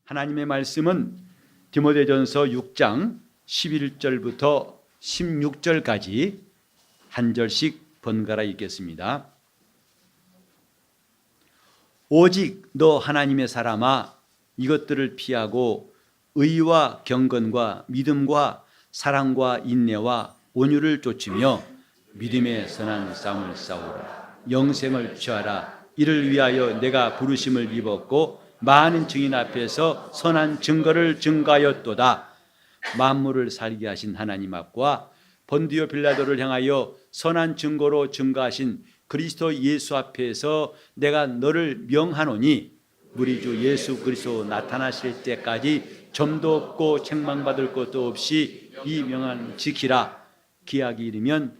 하나님의 말씀은 디모데전서 6장 11절부터 16절까지 한 절씩 번갈아 읽겠습니다. 오직 너 하나님의 사람아, 이것들을 피하고 의와 경건과 믿음과 사랑과 인내와 온유를 좇으며 믿음의 선한 싸움을 싸우라. 영생을 취하라. 이를 위하여 내가 부르심을 입었고 많은 증인 앞에서 선한 증거를 증거하였도다. 만물을 살게 하신 하나님 앞과 본디오 빌라도를 향하여 선한 증거로 증거하신 그리스도 예수 앞에서 내가 너를 명하노니, 우리 주 예수 그리스도 나타나실 때까지 점도 없고 책망받을 것도 없이 이 명함을 지키라. 기약이 이르면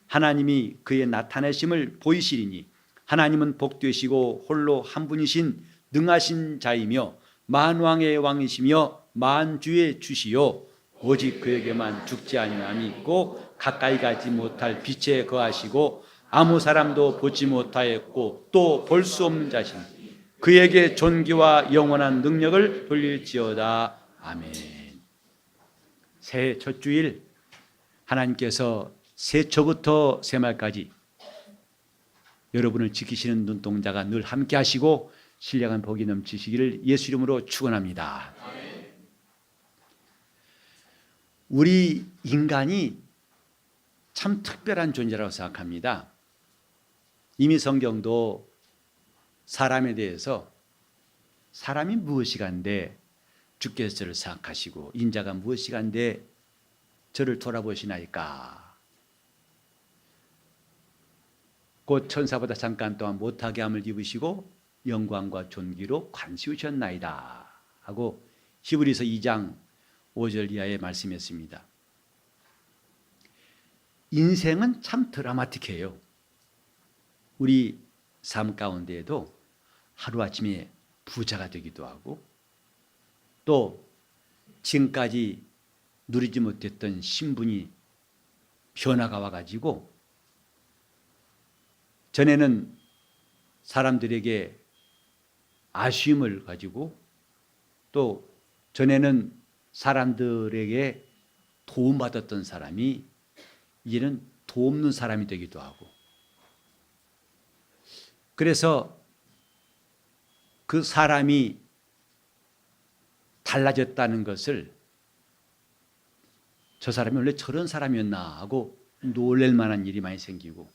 하나님이 그의 나타내심을 보이시리니, 하나님은 복되시고 홀로 한 분이신 능하신 자이며 만왕의 왕이시며 만주의 주시요 오직 그에게만 죽지 아니함이 있고 가까이 가지 못할 빛에 거하시고 아무 사람도 보지 못하였고 또 볼 수 없는 자신, 그에게 존귀와 영원한 능력을 돌릴지어다. 아멘. 새해 첫 주일 하나님께서 새초부터 새말까지 여러분을 지키시는 눈동자가 늘 함께 하시고 신령한 복이 넘치시기를 예수 이름으로 축원합니다. 우리 인간이 참 특별한 존재라고 생각합니다. 이미 성경도 사람에 대해서 사람이 무엇이간데 주께서 저를 생각하시고 인자가 무엇이간데 저를 돌아보시나이까, 곧 천사보다 잠깐 동안 못하게 함을 입으시고 영광과 존귀로 관시우셨나이다 하고 히브리서 2장 5절 이하에 말씀했습니다. 인생은 참 드라마틱해요. 우리 삶 가운데에도 하루아침에 부자가 되기도 하고 또 지금까지 누리지 못했던 신분이 변화가 와가지고 전에는 사람들에게 아쉬움을 가지고 또 전에는 사람들에게 도움받았던 사람이 이제는 도움는 사람이 되기도 하고, 그래서 그 사람이 달라졌다는 것을 저 사람이 원래 저런 사람이었나 하고 놀랄 만한 일이 많이 생기고,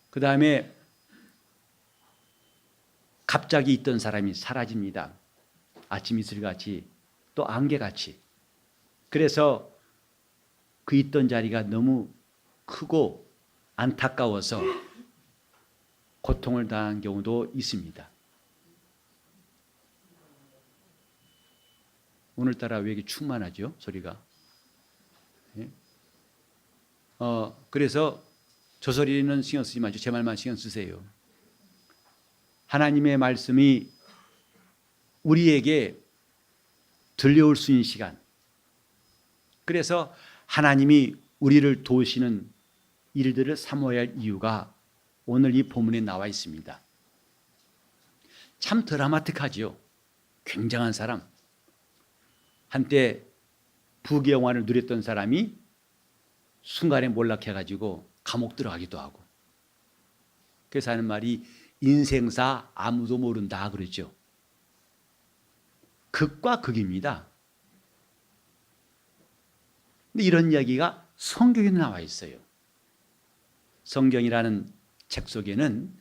그 다음에 갑자기 있던 사람이 사라집니다. 아침 이슬같이 또 안개같이. 그래서 그 있던 자리가 너무 크고 안타까워서 고통을 당한 경우도 있습니다. 오늘따라 왜 이렇게 충만하죠? 소리가. 예? 그래서 저 소리는 신경 쓰지 마시고 제 말만 신경 쓰세요. 하나님의 말씀이 우리에게 들려올 수 있는 시간, 그래서 하나님이 우리를 도우시는 일들을 사모해야 할 이유가 오늘 이 본문에 나와 있습니다. 참 드라마틱하죠. 굉장한 사람, 한때 부귀영화를 누렸던 사람이 순간에 몰락해가지고 감옥 들어가기도 하고, 그래서 하는 말이 인생사 아무도 모른다 그러죠. 극과 극입니다. 근데 이런 이야기가 성경에 나와 있어요. 성경이라는 책 속에는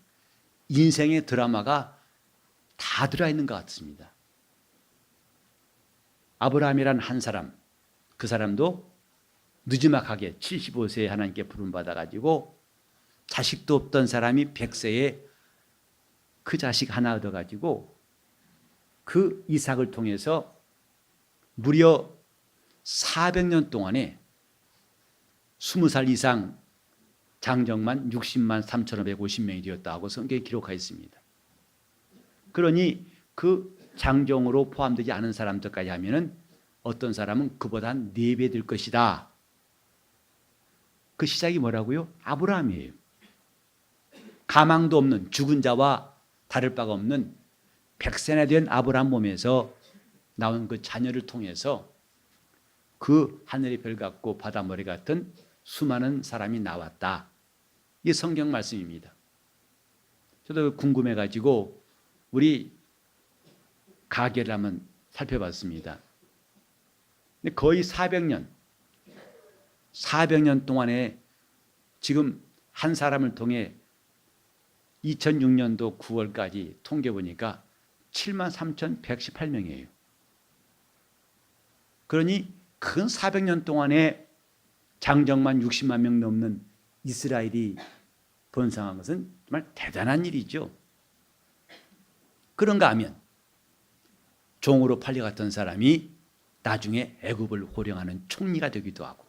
인생의 드라마가 다 들어있는 것 같습니다. 아브라함이란 한 사람, 그 사람도 느지막하게 75세에 하나님께 부름받아가지고 자식도 없던 사람이 100세에 그 자식 하나 얻어가지고 그 이삭을 통해서 무려 400년 동안에 20살 이상 장정만 60만 3,550명이 되었다고 성경에 기록하여 있습니다. 그러니 그 장정으로 포함되지 않은 사람들까지 하면은 어떤 사람은 그보다 4배 될 것이다. 그 시작이 뭐라고요? 아브라함이에요. 가망도 없는 죽은 자와 다를 바가 없는 100세나 된 아브라함 몸에서 나온 그 자녀를 통해서 그 하늘의 별 같고 바다 모래 같은 수많은 사람이 나왔다. 이게 성경 말씀입니다. 저도 궁금해가지고 우리 가계를 한번 살펴봤습니다. 근데 거의 400년 동안에 지금 한 사람을 통해 2006년도 9월까지 통계 보니까 73,118명이에요. 그러니 근 400년 동안에 장정만 60만 명 넘는 이스라엘이 번성한 것은 정말 대단한 일이죠. 그런가 하면 종으로 팔려갔던 사람이 나중에 애굽을 호령하는 총리가 되기도 하고,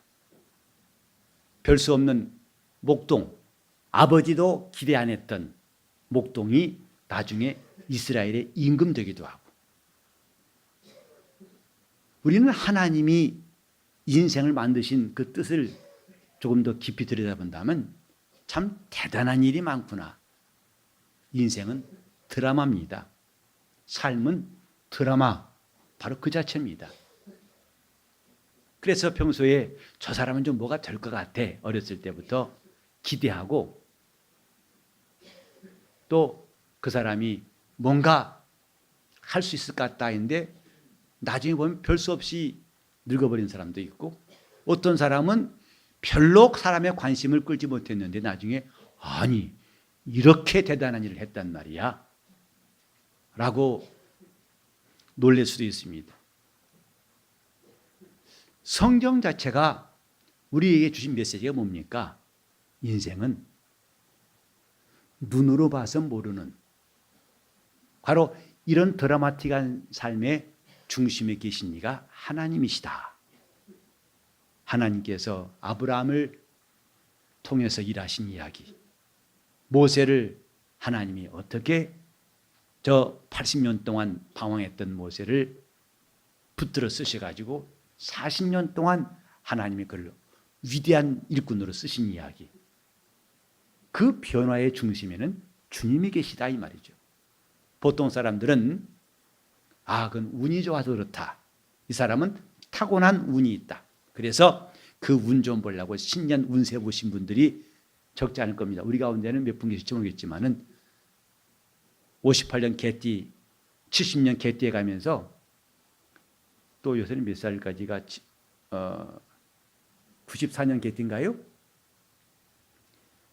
별 수 없는 목동, 아버지도 기대 안 했던 목동이 나중에 이스라엘의 임금 되기도 하고, 우리는 하나님이 인생을 만드신 그 뜻을 조금 더 깊이 들여다본다면 참 대단한 일이 많구나. 인생은 드라마입니다. 삶은 드라마, 바로 그 자체입니다. 그래서 평소에 저 사람은 좀 뭐가 될 것 같아, 어렸을 때부터 기대하고, 또 그 사람이 뭔가 할 수 있을 것 같다 했는데 나중에 보면 별 수 없이 늙어버린 사람도 있고, 어떤 사람은 별로 사람의 관심을 끌지 못했는데 나중에 아니 이렇게 대단한 일을 했단 말이야 라고 놀랄 수도 있습니다. 성경 자체가 우리에게 주신 메시지가 뭡니까? 인생은 눈으로 봐서 모르는, 바로 이런 드라마틱한 삶의 중심에 계신 이가 하나님이시다. 하나님께서 아브라함을 통해서 일하신 이야기, 모세를 하나님이 어떻게 저 80년 동안 방황했던 모세를 붙들어 쓰셔가지고 40년 동안 하나님이 그를 위대한 일꾼으로 쓰신 이야기, 그 변화의 중심에는 주님이 계시다 이 말이죠. 보통 사람들은 그건 운이 좋아서 그렇다, 이 사람은 타고난 운이 있다, 그래서 그 운 좀 보려고 신년 운세 보신 분들이 적지 않을 겁니다. 우리 가운데는 몇 분 계실지 모르겠지만은 58년 개띠, 70년 개띠에 가면서 또 요새는 몇 살까지가 94년 개띠인가요?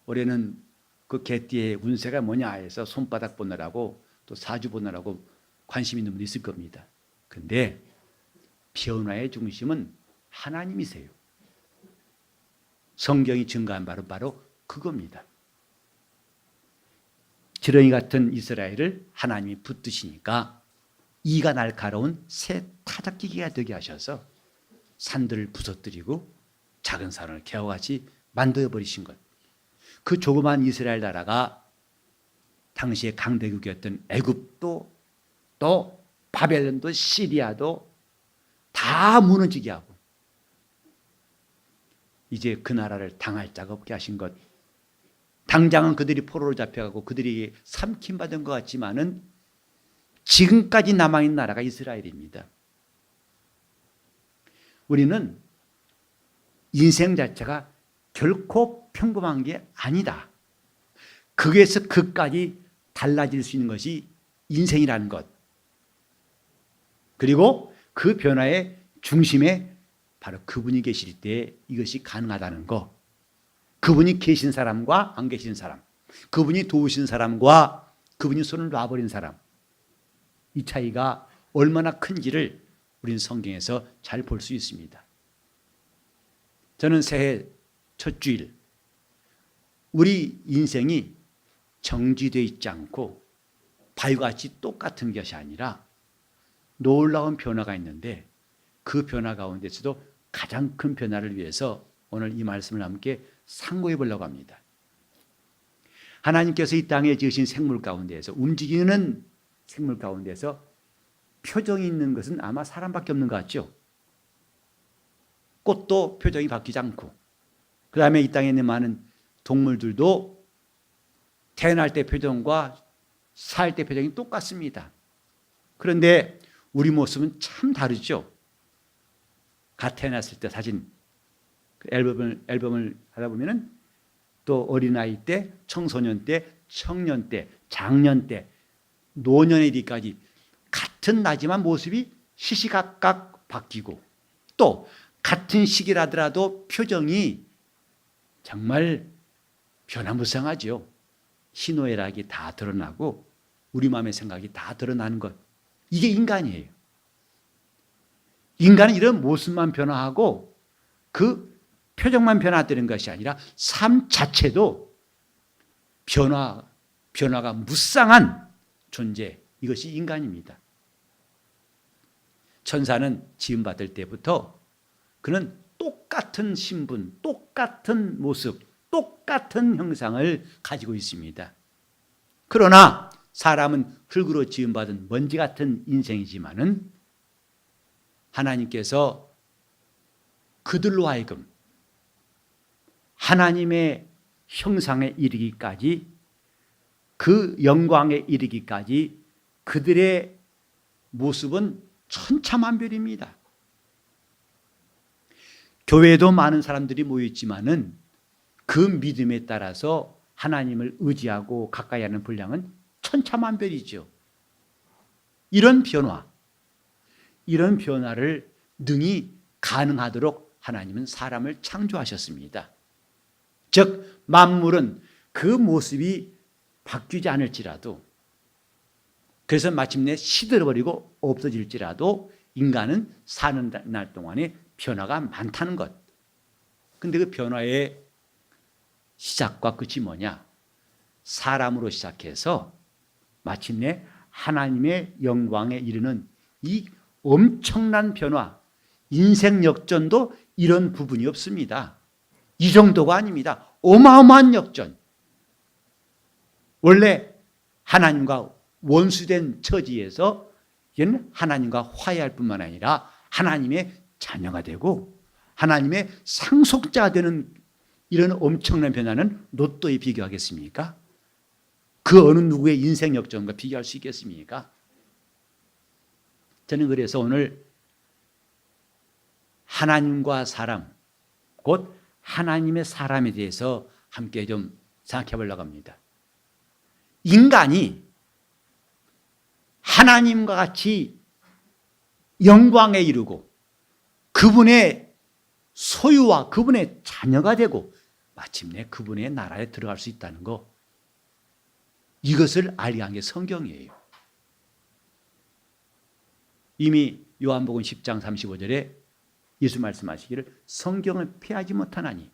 올해는 그 개띠의 운세가 뭐냐 해서 손바닥 보느라고 또 사주 보느라고 관심 있는 분이 있을 겁니다. 근데 변화의 중심은 하나님이세요. 성경이 증거한 바로 그겁니다. 지렁이 같은 이스라엘을 하나님이 붙드시니까 이가 날카로운 새 타작기기가 되게 하셔서 산들을 부서뜨리고 작은 산을 개와같이 만들어버리신 것. 그 조그만 이스라엘 나라가 당시의 강대국이었던 애굽도 또 바벨론도 시리아도 다 무너지게 하고 이제 그 나라를 당할 자가 없게 하신 것. 당장은 그들이 포로로 잡혀가고 그들이 삼킴받은 것 같지만은 지금까지 남아있는 나라가 이스라엘입니다. 우리는 인생 자체가 결코 평범한 게 아니다. 극에서 극까지 달라질 수 있는 것이 인생이라는 것. 그리고 그 변화의 중심에 바로 그분이 계실 때 이것이 가능하다는 것. 그분이 계신 사람과 안 계신 사람, 그분이 도우신 사람과 그분이 손을 놔버린 사람, 이 차이가 얼마나 큰지를 우리는 성경에서 잘 볼 수 있습니다. 저는 새해 첫 주일 우리 인생이 정지되어 있지 않고 바위같이 똑같은 것이 아니라 놀라운 변화가 있는데 그 변화 가운데서도 가장 큰 변화를 위해서 오늘 이 말씀을 함께 상고해 보려고 합니다. 하나님께서 이 땅에 지으신 생물 가운데에서, 움직이는 생물 가운데서 표정이 있는 것은 아마 사람밖에 없는 것 같죠. 꽃도 표정이 바뀌지 않고, 그 다음에 이 땅에 있는 많은 동물들도 태어날 때 표정과 살 때 표정이 똑같습니다. 그런데 우리 모습은 참 다르죠. 갓 태어났을 때 사진 앨범을 하다 보면은 또 어린아이 때, 청소년 때, 청년 때, 장년 때, 노년에 이르기까지 같은 나지만 모습이 시시각각 바뀌고 또 같은 시기라더라도 표정이 정말 변화무쌍하죠. 희노애락이 다 드러나고 우리 마음의 생각이 다 드러나는 것. 이게 인간이에요. 인간은 이런 모습만 변화하고 그 표정만 변화되는 것이 아니라 삶 자체도 변화가 무쌍한 존재. 이것이 인간입니다. 천사는 지음받을 때부터 그는 똑같은 신분, 똑같은 모습, 똑같은 형상을 가지고 있습니다. 그러나 사람은 흙으로 지음받은 먼지 같은 인생이지만은 하나님께서 그들로 하여금 하나님의 형상에 이르기까지 그 영광에 이르기까지 그들의 모습은 천차만별입니다. 교회에도 많은 사람들이 모여있지만은 그 믿음에 따라서 하나님을 의지하고 가까이 하는 분량은 천차만별이죠. 이런 변화를 능히 가능하도록 하나님은 사람을 창조하셨습니다. 즉 만물은 그 모습이 바뀌지 않을지라도, 그래서 마침내 시들어버리고 없어질지라도 인간은 사는 날 동안에 변화가 많다는 것. 근데 그 변화의 시작과 끝이 뭐냐? 사람으로 시작해서 마침내 하나님의 영광에 이르는 이 엄청난 변화, 인생 역전도 이런 부분이 없습니다. 이 정도가 아닙니다. 어마어마한 역전. 원래 하나님과 원수된 처지에서 이제는 하나님과 화해할 뿐만 아니라 하나님의 자녀가 되고 하나님의 상속자가 되는 이런 엄청난 변화는 로또에 비교하겠습니까? 그 어느 누구의 인생 역전과 비교할 수 있겠습니까? 저는 그래서 오늘 하나님과 사람, 곧 하나님의 사람에 대해서 함께 좀 생각해 보려고 합니다. 인간이 하나님과 같이 영광에 이르고 그분의 소유와 그분의 자녀가 되고 마침내 그분의 나라에 들어갈 수 있다는 것, 이것을 알게 한 게 성경이에요. 이미 요한복음 10장 35절에 예수 말씀하시기를 성경을 폐하지 못하나니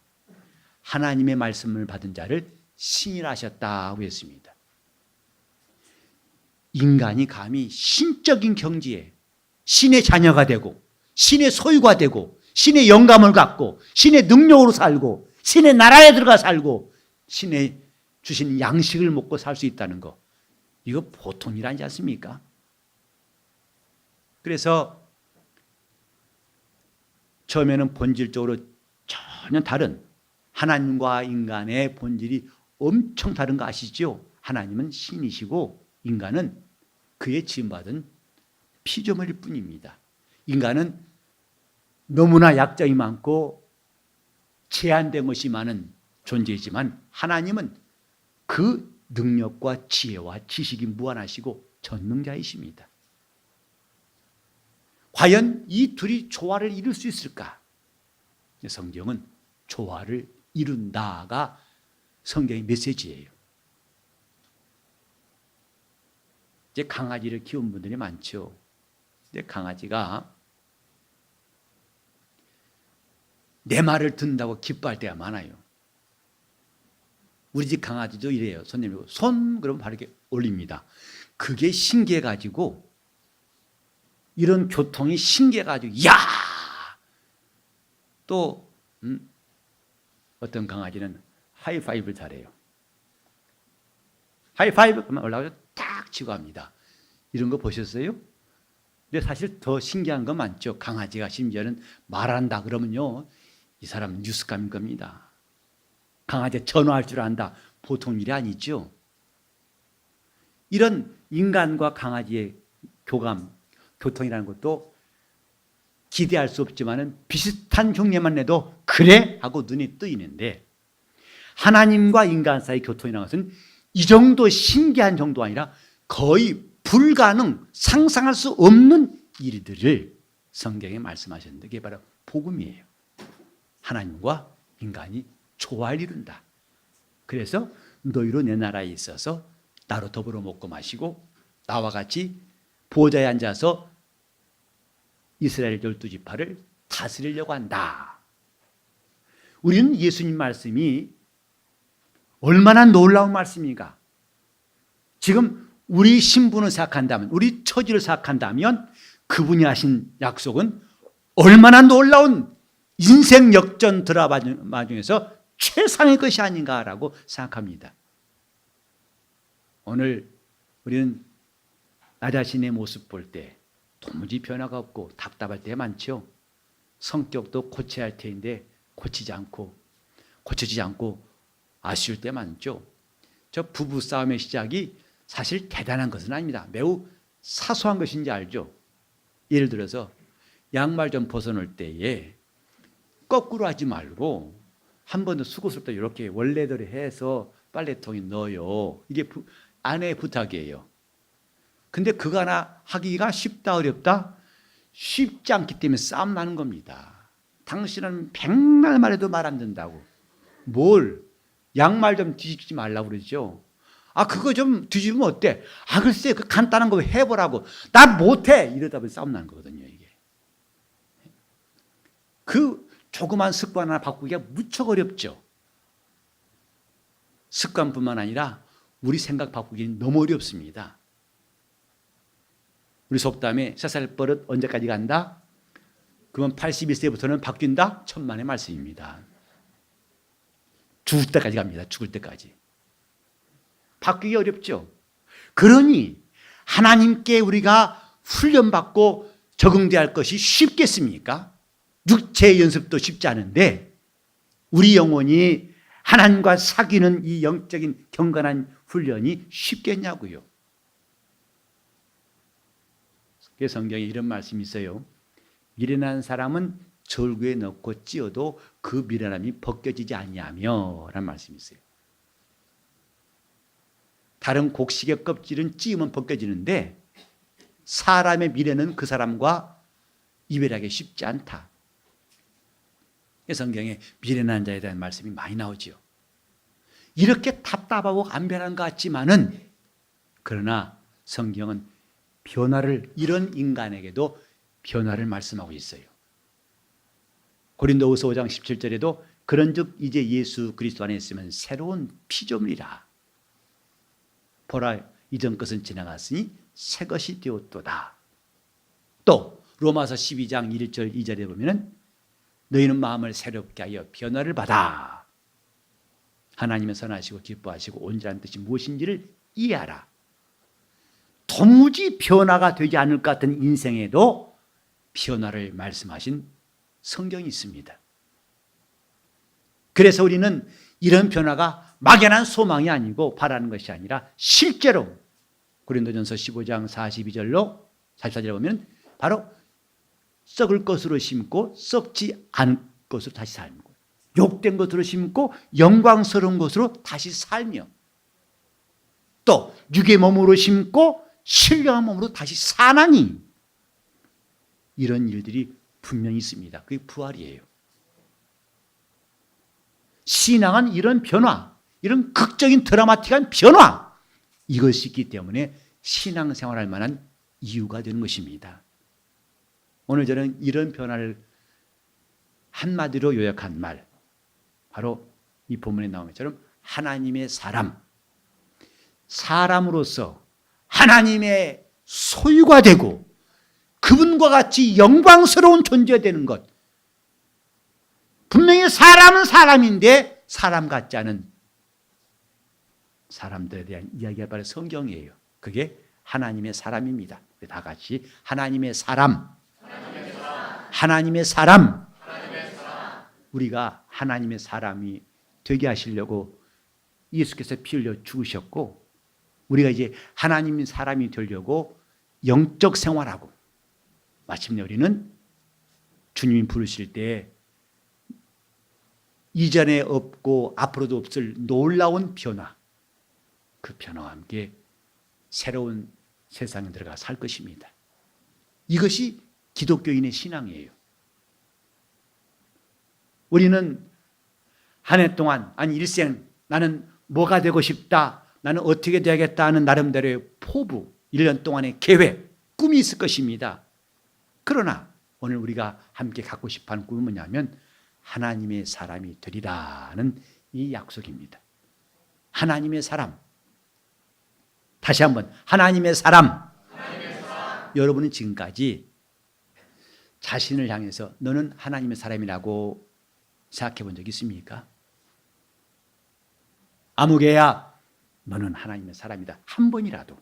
하나님의 말씀을 받은 자를 신이라 하셨다고 했습니다. 인간이 감히 신적인 경지에 신의 자녀가 되고 신의 소유가 되고 신의 영감을 갖고 신의 능력으로 살고 신의 나라에 들어가 살고 신의 주신 양식을 먹고 살 수 있다는 거, 이거 보통 일 아니지 않습니까? 그래서 처음에는 본질적으로 전혀 다른 하나님과 인간의 본질이 엄청 다른 거 아시죠? 하나님은 신이시고 인간은 그의 지음받은 피조물일 뿐입니다. 인간은 너무나 약점이 많고 제한된 것이 많은 존재이지만 하나님은 그 능력과 지혜와 지식이 무한하시고 전능자이십니다. 과연 이 둘이 조화를 이룰 수 있을까? 성경은 조화를 이룬다가 성경의 메시지예요. 이제 강아지를 키운 분들이 많죠. 근데 강아지가 내 말을 듣는다고 기뻐할 때가 많아요. 우리 집 강아지도 이래요. 손님이고 손 그러면 바로 이렇게 올립니다. 그게 신기해가지고, 이런 교통이 신기해가지고 야! 또 어떤 강아지는 하이파이브를 잘해요. 하이파이브 그러면 올라가서 딱 치고 합니다. 이런 거 보셨어요? 근데 사실 더 신기한 거 많죠. 강아지가 심지어는 말한다 그러면요, 이 사람은 뉴스감인 겁니다. 강아지 전화할 줄 안다. 보통 일이 아니죠. 이런 인간과 강아지의 교통이라는 것도 기대할 수 없지만은 비슷한 흉내만 내도 그래 하고 눈이 뜨이는데, 하나님과 인간 사이 교통이라는 것은 이 정도 신기한 정도가 아니라 거의 불가능, 상상할 수 없는 일들을 성경에 말씀하셨는데, 그게 바로 복음이에요. 하나님과 인간이 조화를 이룬다. 그래서 너희로 내 나라에 있어서 나로 더불어 먹고 마시고 나와 같이 보좌에 앉아서 이스라엘 12지파를 다스리려고 한다. 우리는 예수님 말씀이 얼마나 놀라운 말씀입니까? 지금 우리 신분을 생각한다면, 우리 처지를 생각한다면 그분이 하신 약속은 얼마나 놀라운 인생 역전 드라마 중에서 최상의 것이 아닌가라고 생각합니다. 오늘 우리는 나 자신의 모습 볼 때 도무지 변화가 없고 답답할 때 많죠. 성격도 고쳐야 할 텐데 고쳐지지 않고 아쉬울 때 많죠. 저 부부 싸움의 시작이 사실 대단한 것은 아닙니다. 매우 사소한 것인지 알죠. 예를 들어서 양말 좀 벗어놓을 때에 거꾸로 하지 말고 한 번 더 수고스럽다 이렇게 원래대로 해서 빨래통에 넣어요. 이게 아내의 부탁이에요. 근데 그거 하나 하기가 쉽다 어렵다? 쉽지 않기 때문에 싸움 나는 겁니다. 당신은 백날 말해도 말 안 된다고. 뭘? 양말 좀 뒤집지 말라고 그러죠. 그거 좀 뒤집으면 어때? 글쎄 그 간단한 거 해보라고. 나 못해! 이러다 보니 싸움 나는 거거든요, 이게. 그 조그만 습관 하나 바꾸기가 무척 어렵죠. 습관뿐만 아니라 우리 생각 바꾸기는 너무 어렵습니다. 우리 속담에 세 살 버릇 언제까지 간다? 그러면 81세부터는 바뀐다? 천만의 말씀입니다. 죽을 때까지 갑니다. 죽을 때까지. 바뀌기 어렵죠. 그러니 하나님께 우리가 훈련받고 적응돼야 할 것이 쉽겠습니까? 육체의 연습도 쉽지 않은데 우리 영혼이 하나님과 사귀는 이 영적인 경건한 훈련이 쉽겠냐고요. 그래서 성경에 이런 말씀이 있어요. 미련한 사람은 절구에 넣고 찧어도 그 미련함이 벗겨지지 아니하며 라는 말씀이 있어요. 다른 곡식의 껍질은 찧으면 벗겨지는데 사람의 미련은 그 사람과 이별하기 쉽지 않다. 성경에 미련한 자에 대한 말씀이 많이 나오죠. 이렇게 답답하고 안 변한 것 같지만은 그러나 성경은 변화를, 이런 인간에게도 변화를 말씀하고 있어요. 고린도후서 5장 17절에도 그런즉 이제 예수 그리스도 안에 있으면 새로운 피조물이라. 보라 이전 것은 지나갔으니 새 것이 되었도다. 또 로마서 12장 1절 2절에 보면은 너희는 마음을 새롭게 하여 변화를 받아 하나님의 선하시고 기뻐하시고 온전한 뜻이 무엇인지를 이해하라. 도무지 변화가 되지 않을 것 같은 인생에도 변화를 말씀하신 성경이 있습니다. 그래서 우리는 이런 변화가 막연한 소망이 아니고 바라는 것이 아니라 실제로 고린도전서 15장 42절로 44절에 보면 바로 썩을 것으로 심고 썩지 않을 것으로 다시 살고 욕된 것으로 심고 영광스러운 것으로 다시 살며 또 육의 몸으로 심고 신령한 몸으로 다시 사나니 이런 일들이 분명히 있습니다. 그게 부활이에요. 신앙은 이런 변화, 이런 극적인 드라마틱한 변화 이것이 있기 때문에 신앙생활할 만한 이유가 되는 것입니다. 오늘 저는 이런 변화를 한마디로 요약한 말 바로 이 본문에 나온 것처럼 하나님의 사람, 사람으로서 하나님의 소유가 되고 그분과 같이 영광스러운 존재가 되는 것. 분명히 사람은 사람인데 사람 같지 않은 사람들에 대한 이야기가 바로 성경이에요. 그게 하나님의 사람입니다. 다 같이 하나님의 사람, 하나님의 사람. 우리가 하나님의 사람이 되게 하시려고 예수께서 피 흘려 죽으셨고 우리가 이제 하나님의 사람이 되려고 영적 생활하고 마침내 우리는 주님이 부르실 때 이전에 없고 앞으로도 없을 놀라운 변화, 그 변화와 함께 새로운 세상에 들어가 살 것입니다. 이것이 기독교인의 신앙이에요. 우리는 한 해 동안, 아니 일생 나는 뭐가 되고 싶다, 나는 어떻게 되겠다 하는 나름대로의 포부, 1년 동안의 계획, 꿈이 있을 것입니다. 그러나 오늘 우리가 함께 갖고 싶어하는 꿈은 뭐냐면 하나님의 사람이 되리라는 이 약속입니다. 하나님의 사람. 다시 한번 하나님의 사람. 여러분은 지금까지 자신을 향해서 너는 하나님의 사람이라고 생각해 본 적 있습니까? 아무개야 너는 하나님의 사람이다. 한 번이라도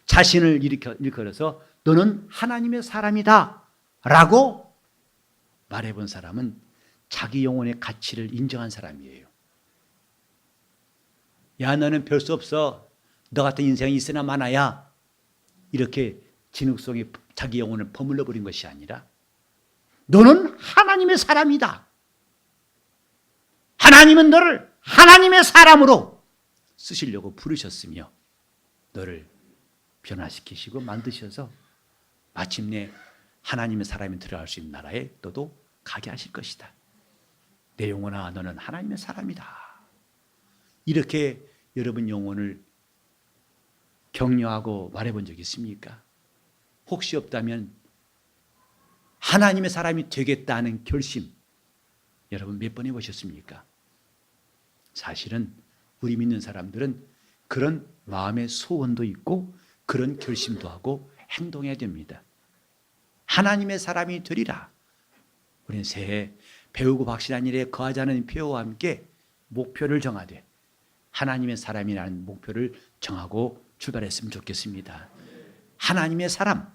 자신을 일컬어서 너는 하나님의 사람이다 라고 말해본 사람은 자기 영혼의 가치를 인정한 사람이에요. 야, 너는 별 수 없어. 너 같은 인생이 있으나 마나야. 이렇게 진흙속에 자기 영혼을 버물러 버린 것이 아니라 너는 하나님의 사람이다. 하나님은 너를 하나님의 사람으로 쓰시려고 부르셨으며 너를 변화시키시고 만드셔서 마침내 하나님의 사람이 들어갈 수 있는 나라에 너도 가게 하실 것이다. 내 영혼아, 너는 하나님의 사람이다. 이렇게 여러분 영혼을 격려하고 말해본 적 있습니까? 혹시 없다면 하나님의 사람이 되겠다는 결심 여러분 몇 번 해보셨습니까? 사실은 우리 믿는 사람들은 그런 마음의 소원도 있고 그런 결심도 하고 행동해야 됩니다. 하나님의 사람이 되리라. 우리는 새해 배우고 확신한 일에 거하지 않은 표와 함께 목표를 정하되 하나님의 사람이라는 목표를 정하고 출발했으면 좋겠습니다. 하나님의 사람,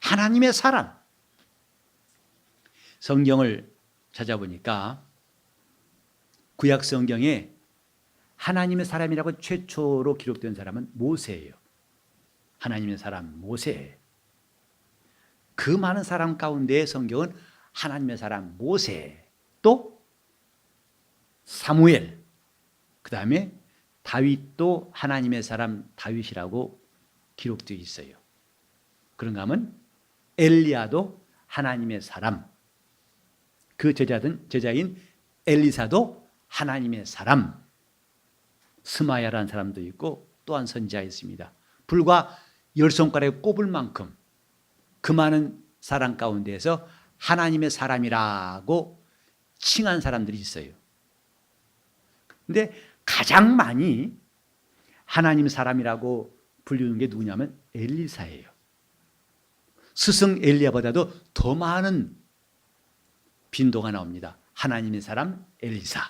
하나님의 사람. 성경을 찾아보니까 구약 성경에 하나님의 사람이라고 최초로 기록된 사람은 모세예요. 하나님의 사람 모세. 그 많은 사람 가운데 성경은 하나님의 사람 모세, 또 사무엘, 그 다음에 다윗도 하나님의 사람 다윗이라고 기록되어 있어요. 그런가 하면 엘리야도 하나님의 사람, 그 제자인 엘리사도 하나님의 사람, 스마야라는 사람도 있고 또한 선지자가 있습니다. 불과 10손가락에 꼽을 만큼 그 많은 사람 가운데에서 하나님의 사람이라고 칭한 사람들이 있어요. 그런데 가장 많이 하나님 사람이라고 불리는 게 누구냐면 엘리사예요. 스승 엘리야보다도 더 많은 빈도가 나옵니다. 하나님의 사람 엘리사.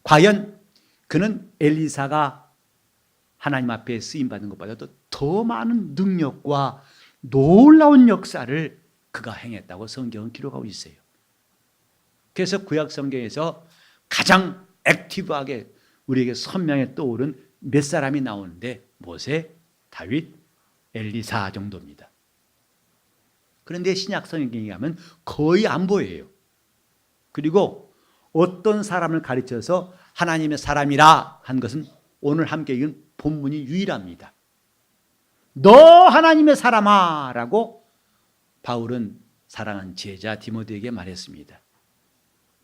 과연 그는 엘리사가 하나님 앞에 쓰임받은 것보다도 더 많은 능력과 놀라운 역사를 그가 행했다고 성경은 기록하고 있어요. 그래서 구약 성경에서 가장 액티브하게 우리에게 선명히 떠오른 몇 사람이 나오는데 모세, 다윗, 엘리사 정도입니다. 그런데 신약 성경에 가면 거의 안 보여요. 그리고 어떤 사람을 가르쳐서 하나님의 사람이라 한 것은 오늘 함께 읽은 본문이 유일합니다. 너 하나님의 사람아 라고 바울은 사랑하는 제자 디모데에게 말했습니다.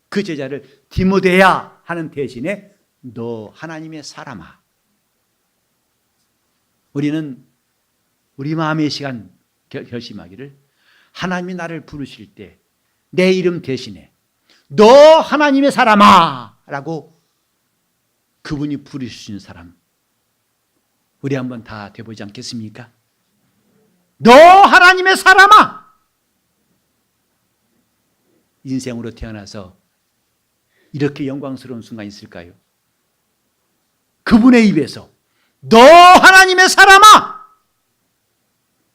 그 제자를 디모데야 하는 대신에 너 하나님의 사람아. 우리는 우리 마음의 시간 결심하기를 하나님이 나를 부르실 때 내 이름 대신에 너 하나님의 사람아 라고 그분이 부르시는 사람 우리 한번 다 돼보지 않겠습니까? 너 하나님의 사람아. 인생으로 태어나서 이렇게 영광스러운 순간이 있을까요? 그분의 입에서 너 하나님의 사람아.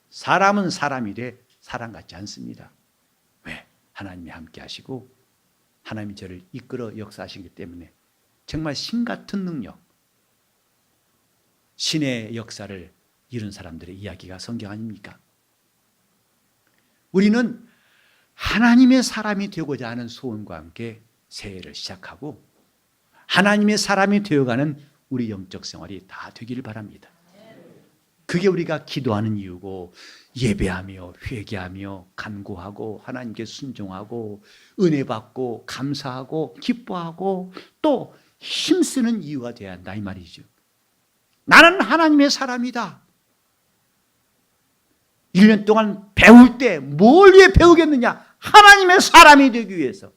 사람은 사람이래 사람 같지 않습니다. 왜? 하나님이 함께 하시고 하나님이 저를 이끌어 역사하시기 때문에 정말 신 같은 능력, 신의 역사를 이런 사람들의 이야기가 성경 아닙니까? 우리는 하나님의 사람이 되고자 하는 소원과 함께 새해를 시작하고 하나님의 사람이 되어가는 우리 영적 생활이 다 되기를 바랍니다. 그게 우리가 기도하는 이유고 예배하며 회개하며 간구하고 하나님께 순종하고 은혜 받고 감사하고 기뻐하고 또 힘쓰는 이유가 되어야 한다 이 말이죠. 나는 하나님의 사람이다. 1년 동안 배울 때 뭘 위해 배우겠느냐? 하나님의 사람이 되기 위해서.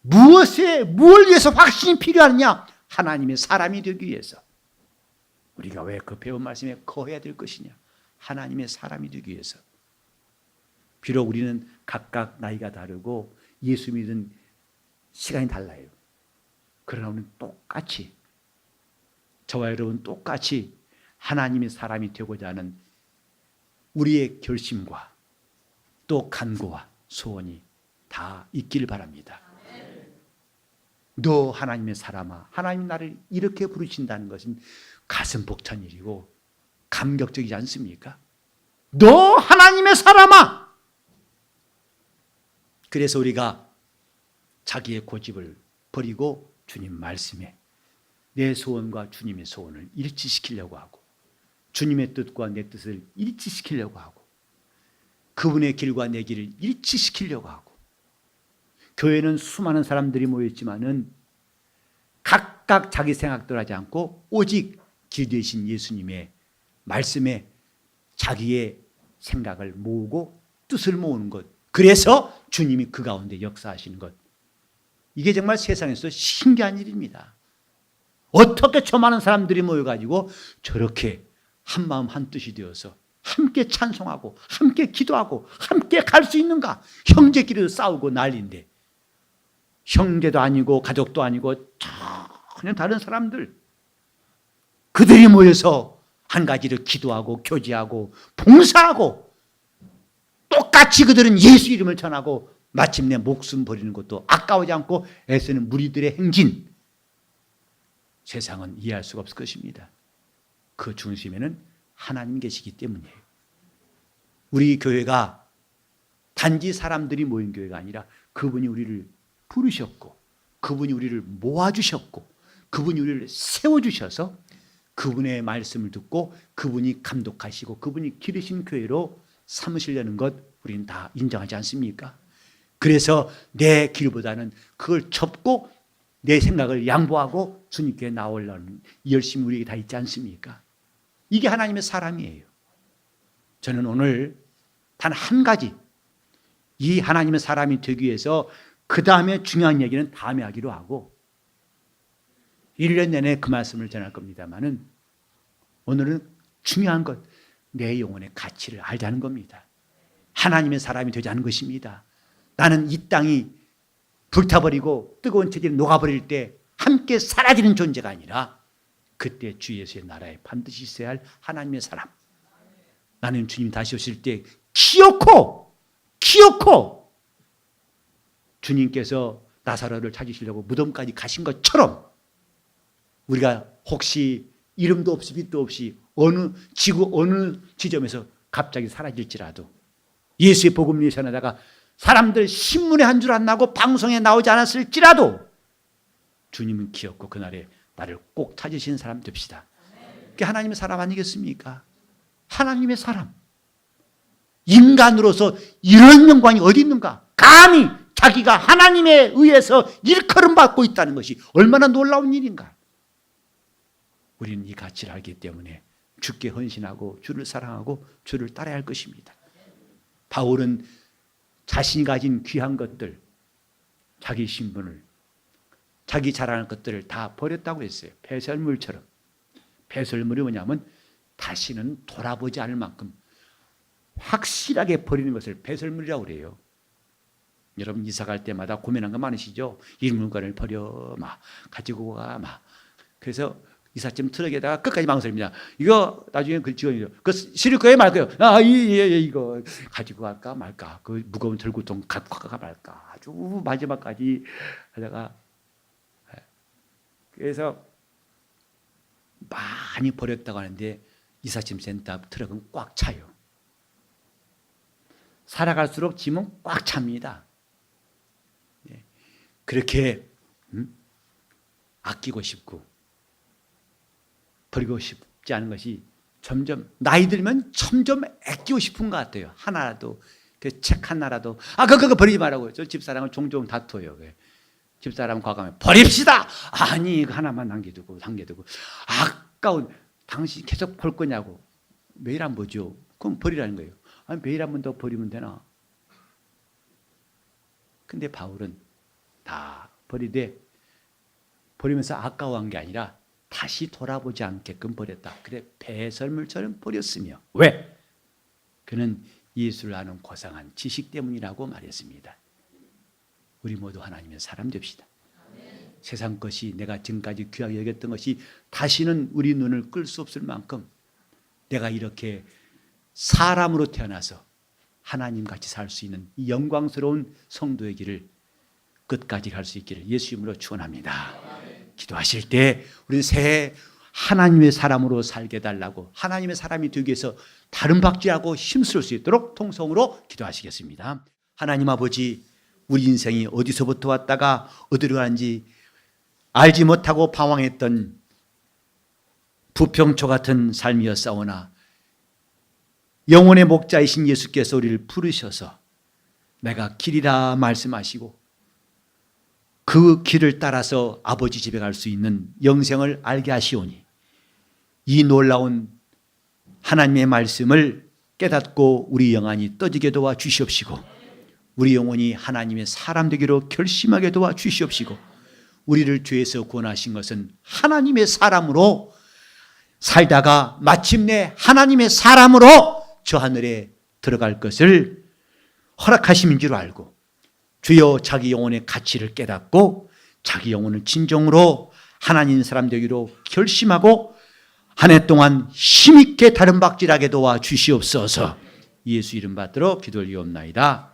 뭘 위해서 확신이 필요하느냐? 하나님의 사람이 되기 위해서. 우리가 왜 그 배운 말씀에 거해야 될 것이냐? 하나님의 사람이 되기 위해서. 비록 우리는 각각 나이가 다르고 예수 믿은 시간이 달라요. 그러나 우리는 똑같이 저와 여러분 똑같이 하나님의 사람이 되고자 하는 우리의 결심과 또 간구와 소원이 다 있기를 바랍니다. 너 하나님의 사람아, 하나님 나를 이렇게 부르신다는 것은 가슴 벅찬 일이고 감격적이지 않습니까? 너 하나님의 사람아! 그래서 우리가 자기의 고집을 버리고 주님 말씀에 내 소원과 주님의 소원을 일치시키려고 하고 주님의 뜻과 내 뜻을 일치시키려고 하고 그분의 길과 내 길을 일치시키려고 하고 교회는 수많은 사람들이 모였지만은 각각 자기 생각대로 하지 않고 오직 길 되신 예수님의 말씀에 자기의 생각을 모으고 뜻을 모으는 것. 그래서 주님이 그 가운데 역사하시는 것. 이게 정말 세상에서 신기한 일입니다. 어떻게 저 많은 사람들이 모여가지고 저렇게 한마음 한뜻이 되어서 함께 찬송하고 함께 기도하고 함께 갈 수 있는가? 형제끼리도 싸우고 난리인데 형제도 아니고 가족도 아니고 전혀 다른 사람들 그들이 모여서 한 가지를 기도하고 교제하고 봉사하고 똑같이 그들은 예수 이름을 전하고 마침내 목숨 버리는 것도 아까워지 않고 애쓰는 무리들의 행진 세상은 이해할 수가 없을 것입니다. 그 중심에는 하나님 계시기 때문이에요. 우리 교회가 단지 사람들이 모인 교회가 아니라 그분이 우리를 부르셨고 그분이 우리를 모아주셨고 그분이 우리를 세워주셔서 그분의 말씀을 듣고 그분이 감독하시고 그분이 기르신 교회로 삼으시려는 것 우리는 다 인정하지 않습니까? 그래서 내 길보다는 그걸 접고 내 생각을 양보하고 주님께 나오려는 이 열심이 우리에게 다 있지 않습니까? 이게 하나님의 사람이에요. 저는 오늘 단 한 가지 이 하나님의 사람이 되기 위해서 그 다음에 중요한 얘기는 다음에 하기로 하고 1년 내내 그 말씀을 전할 겁니다만은 오늘은 중요한 것 내 영혼의 가치를 알자는 겁니다. 하나님의 사람이 되자는 것입니다. 나는 이 땅이 불타버리고 뜨거운 체질이 녹아버릴 때 함께 사라지는 존재가 아니라 그때 주 예수의 나라에 반드시 있어야 할 하나님의 사람. 나는 주님 다시 오실 때 기어코 주님께서 나사로를 찾으시려고 무덤까지 가신 것처럼 우리가 혹시 이름도 없이 빛도 없이 지구 어느 지점에서 갑자기 사라질지라도 예수의 복음을 전하다가 사람들 신문에 한 줄 안 나고 방송에 나오지 않았을지라도 주님은 기억고 그날에 나를 꼭 찾으시는 사람 됩시다. 그게 하나님의 사람 아니겠습니까? 하나님의 사람. 인간으로서 이런 영광이 어디 있는가? 감히 자기가 하나님에 의해서 일컬음 받고 있다는 것이 얼마나 놀라운 일인가? 우리는 이 가치를 알기 때문에 주께 헌신하고 주를 사랑하고 주를 따라야 할 것입니다. 바울은 자신이 가진 귀한 것들, 자기 신분을, 자기 자랑할 것들을 다 버렸다고 했어요. 배설물처럼. 배설물이 뭐냐면 다시는 돌아보지 않을 만큼 확실하게 버리는 것을 배설물이라고 그래요. 여러분 이사 갈 때마다 고민한 거 많으시죠? 이 물건을 버려, 막 가지고 가, 막. 그래서 이삿짐 트럭에다가 끝까지 망설입니다. 이거 나중에 그 직원이죠. 그 실을 거예요, 말 거예요? 이거 가지고 갈까 말까? 그 무거운 절구통 갖고 갈까 말까? 아주 마지막까지 하다가 그래서 많이 버렸다고 하는데 이삿짐 센터 트럭은 꽉 차요. 살아갈수록 짐은 꽉 찹니다. 그렇게 아끼고 싶고 버리고 싶지 않은 것이 점점 나이 들면 점점 아끼고 싶은 것 같아요. 하나라도 그 책 하나라도 그거 버리지 말라고요. 저 집사람은 종종 다퉈요. 집사람 과감해 버립시다. 아니 이거 하나만 남겨두고 아까운 당신 계속 볼 거냐고. 매일 안 보죠. 그럼 버리라는 거예요. 아니 매일 한 번 더 버리면 되나? 근데 바울은 다 버리면서 아까워한 게 아니라 다시 돌아보지 않게끔 버렸다. 그래 배설물처럼 버렸으며 왜? 그는 예수를 아는 고상한 지식 때문이라고 말했습니다. 우리 모두 하나님의 사람 됩시다. 세상 것이 내가 지금까지 귀하게 여겼던 것이 다시는 우리 눈을 끌 수 없을 만큼 내가 이렇게 사람으로 태어나서 하나님같이 살 수 있는 이 영광스러운 성도의 길을 끝까지 갈 수 있기를 예수 이름으로 축원합니다. 기도하실 때 우리는 새해 하나님의 사람으로 살게 해달라고 하나님의 사람이 되기 위해서 다른 박지하고 힘쓸 수 있도록 통성으로 기도하시겠습니다. 하나님 아버지, 우리 인생이 어디서부터 왔다가 어디로 가는지 알지 못하고 방황했던 부평초 같은 삶이었사오나 영혼의 목자이신 예수께서 우리를 부르셔서 내가 길이라 말씀하시고 그 길을 따라서 아버지 집에 갈 수 있는 영생을 알게 하시오니 이 놀라운 하나님의 말씀을 깨닫고 우리 영안이 떠지게 도와 주시옵시고 우리 영혼이 하나님의 사람 되기로 결심하게 도와 주시옵시고 우리를 죄에서 구원하신 것은 하나님의 사람으로 살다가 마침내 하나님의 사람으로 저 하늘에 들어갈 것을 허락하심인 줄 알고 주여 자기 영혼의 가치를 깨닫고 자기 영혼을 진정으로 하나님 사람 되기로 결심하고 한 해 동안 힘있게 다른 박질하게 도와 주시옵소서. 예수 이름 받들어 기도 올리옵나이다.